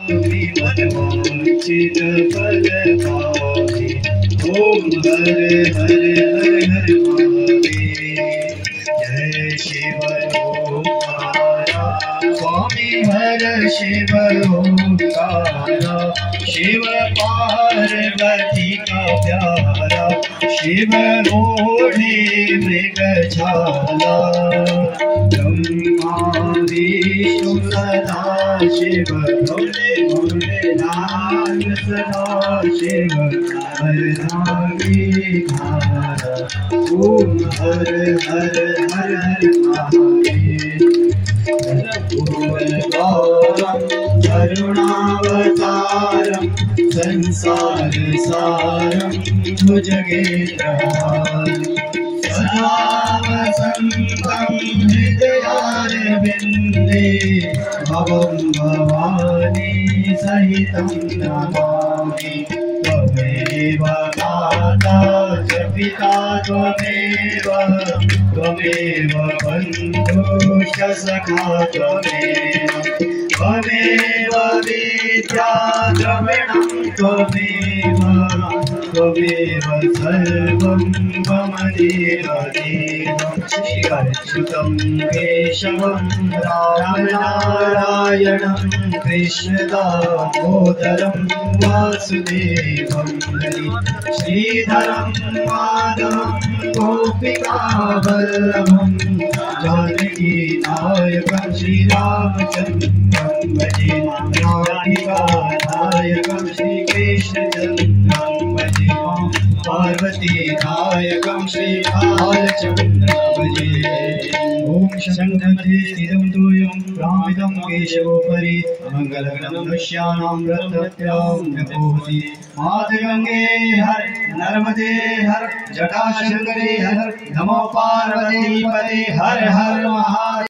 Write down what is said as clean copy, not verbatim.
तुम्हें मनवांछित फल पावे। ओम हर हर हर हर महादेव। जय शिव ओंकारा स्वामी हर शिव ओंकारा। शिव पार्वती का प्यारा शिव ओढ़े मृगछाला। ब्रह्मा विष्णु सदा शिव भोले भोलेनाथ सदा शिव हरनामी धारा। ओम हर हर हर हर महादेव। करुणावतारं संसार सारं भुजगेन्द्रहारं। सदा वसन्तं हृदयारविन्दे भवं भवानी सहितं नमामि। त्वमेव माता च पिता त्वमेव बन्धुश्च सखा त्वमेव विद्या द्रविणं त्वमेव सर्वं मम देवदेवं। श्रीहर्षितं केशवं रामनारायणं कृष्णदामोदरं वासुदेवं श्रीधरं माधवं गोपिकावल्लभं जानकीनायकं श्रीरामचन्द्रं भजे। राधिकानायकं श्रीकृष्णचन्द्रं भजे। पार्वतीनायकं श्रीबालचन्द्रं भजे। ओम शङ्खमध्ये स्थितं तूयं भ्रामितं केशवोपरि मङ्गलघ्नं दृश्यानां रत्नत्यां नभोति। मातृगङ्गे हर नर्मदे हर जटाशङ्करे हर नमो पार्वतीपते हर हर महादेव।